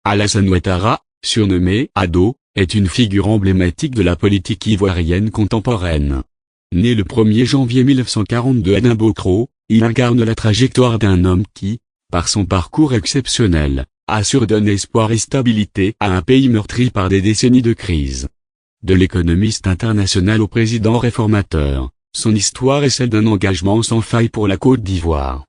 Alassane Ouattara, surnommé Ado, est une figure emblématique de la politique ivoirienne contemporaine. Né le 1er janvier 1942 à Dimbokro, il incarne la trajectoire d'un homme qui, par son parcours exceptionnel, assure donner espoir et stabilité à un pays meurtri par des décennies de crise. De l'économiste international au président réformateur, son histoire est celle d'un engagement sans faille pour la Côte d'Ivoire.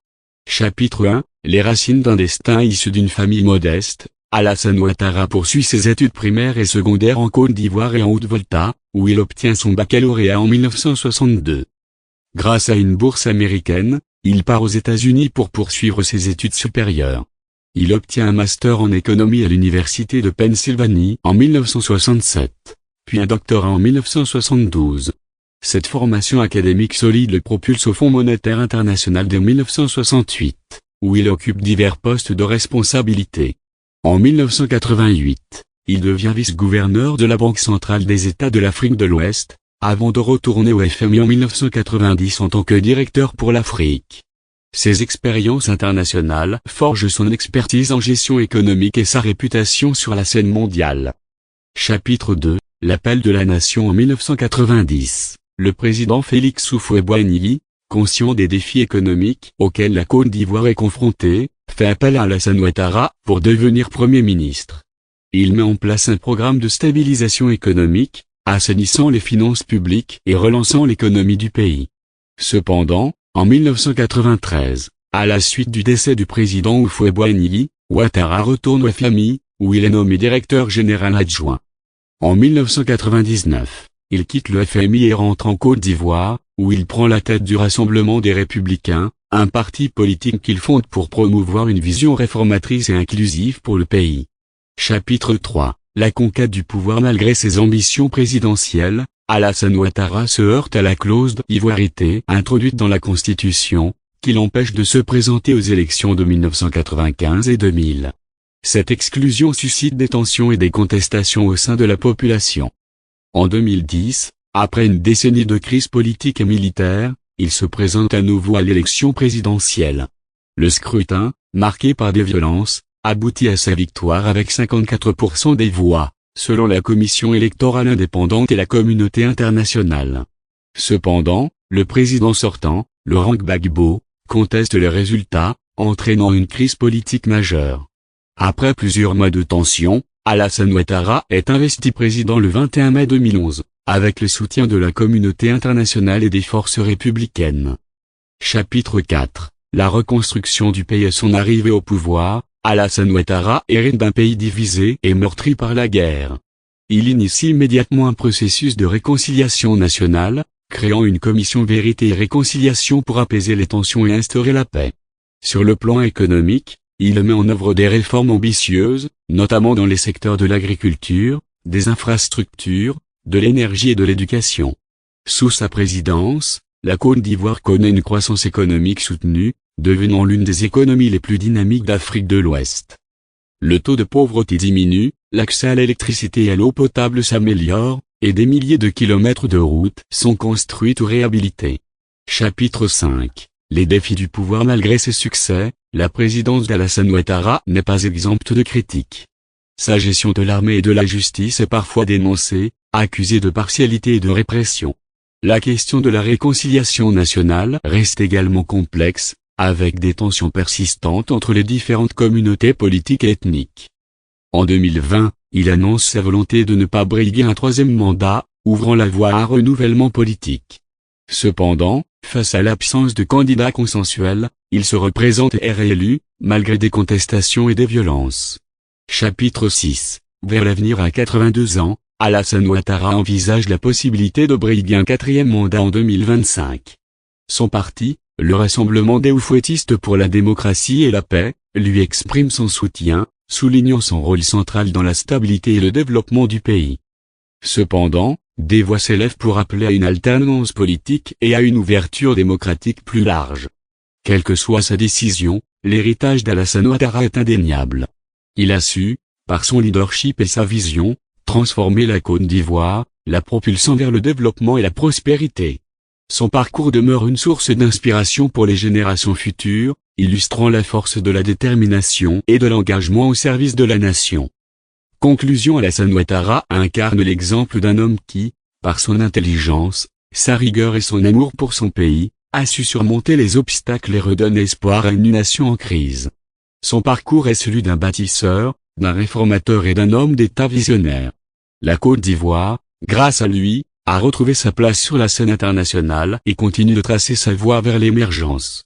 Chapitre 1, les racines d'un destin issu d'une famille modeste. Alassane Ouattara poursuit ses études primaires et secondaires en Côte d'Ivoire et en Haute-Volta, où il obtient son baccalauréat en 1962. Grâce à une bourse américaine, il part aux États-Unis pour poursuivre ses études supérieures. Il obtient un master en économie à l'université de Pennsylvanie en 1967, puis un doctorat en 1972. Cette formation académique solide le propulse au Fonds monétaire international dès 1968, où il occupe divers postes de responsabilité. En 1988, il devient vice-gouverneur de la Banque centrale des États de l'Afrique de l'Ouest, avant de retourner au FMI en 1990 en tant que directeur pour l'Afrique. Ses expériences internationales forgent son expertise en gestion économique et sa réputation sur la scène mondiale. Chapitre 2, l'appel de la nation en 1990. Le président Félix Houphouët-Boigny, conscient des défis économiques auxquels la Côte d'Ivoire est confrontée, fait appel à Alassane Ouattara pour devenir Premier ministre. Il met en place un programme de stabilisation économique, assainissant les finances publiques et relançant l'économie du pays. Cependant, en 1993, à la suite du décès du président Houphouët-Boigny, Ouattara retourne au FMI, où il est nommé directeur général adjoint. En 1999, il quitte le FMI et rentre en Côte d'Ivoire, où il prend la tête du Rassemblement des Républicains, un parti politique qu'il fonde pour promouvoir une vision réformatrice et inclusive pour le pays. Chapitre 3, la conquête du pouvoir malgré ses ambitions présidentielles. Alassane Ouattara se heurte à la clause d'ivoirité introduite dans la Constitution, qui l'empêche de se présenter aux élections de 1995 et 2000. Cette exclusion suscite des tensions et des contestations au sein de la population. En 2010, après une décennie de crise politique et militaire, il se présente à nouveau à l'élection présidentielle. Le scrutin, marqué par des violences, aboutit à sa victoire avec 54% des voix, selon la commission électorale indépendante et la communauté internationale. Cependant, le président sortant, Laurent Gbagbo, conteste les résultats, entraînant une crise politique majeure. Après plusieurs mois de tension, Alassane Ouattara est investi président le 21 mai 2011, avec le soutien de la communauté internationale et des forces républicaines. Chapitre 4, la reconstruction du pays et son arrivée au pouvoir. Alassane Ouattara hérite d'un pays divisé et meurtri par la guerre. Il initie immédiatement un processus de réconciliation nationale, créant une commission vérité et réconciliation pour apaiser les tensions et instaurer la paix. Sur le plan économique, il met en œuvre des réformes ambitieuses, notamment dans les secteurs de l'agriculture, des infrastructures, de l'énergie et de l'éducation. Sous sa présidence, la Côte d'Ivoire connaît une croissance économique soutenue, devenant l'une des économies les plus dynamiques d'Afrique de l'Ouest. Le taux de pauvreté diminue, l'accès à l'électricité et à l'eau potable s'améliore, et des milliers de kilomètres de routes sont construites ou réhabilités. Chapitre 5, les défis du pouvoir malgré ses succès. La présidence d'Alassane Ouattara n'est pas exempte de critiques. Sa gestion de l'armée et de la justice est parfois dénoncée, accusée de partialité et de répression. La question de la réconciliation nationale reste également complexe, avec des tensions persistantes entre les différentes communautés politiques et ethniques. En 2020, il annonce sa volonté de ne pas briguer un troisième mandat, ouvrant la voie à un renouvellement politique. Cependant, face à l'absence de candidat consensuel, il se représente et est réélu, malgré des contestations et des violences. Chapitre 6, vers l'avenir à 82 ans, Alassane Ouattara envisage la possibilité de briguer un quatrième mandat en 2025. Son parti, le Rassemblement des Oufouettistes pour la démocratie et la paix, lui exprime son soutien, soulignant son rôle central dans la stabilité et le développement du pays. Cependant, des voix s'élèvent pour appeler à une alternance politique et à une ouverture démocratique plus large. Quelle que soit sa décision, l'héritage d'Alassane Ouattara est indéniable. Il a su, par son leadership et sa vision, transformer la Côte d'Ivoire, la propulsant vers le développement et la prospérité. Son parcours demeure une source d'inspiration pour les générations futures, illustrant la force de la détermination et de l'engagement au service de la nation. Conclusion: Alassane Ouattara incarne l'exemple d'un homme qui, par son intelligence, sa rigueur et son amour pour son pays, a su surmonter les obstacles et redonne espoir à une nation en crise. Son parcours est celui d'un bâtisseur, d'un réformateur et d'un homme d'État visionnaire. La Côte d'Ivoire, grâce à lui, a retrouvé sa place sur la scène internationale et continue de tracer sa voie vers l'émergence.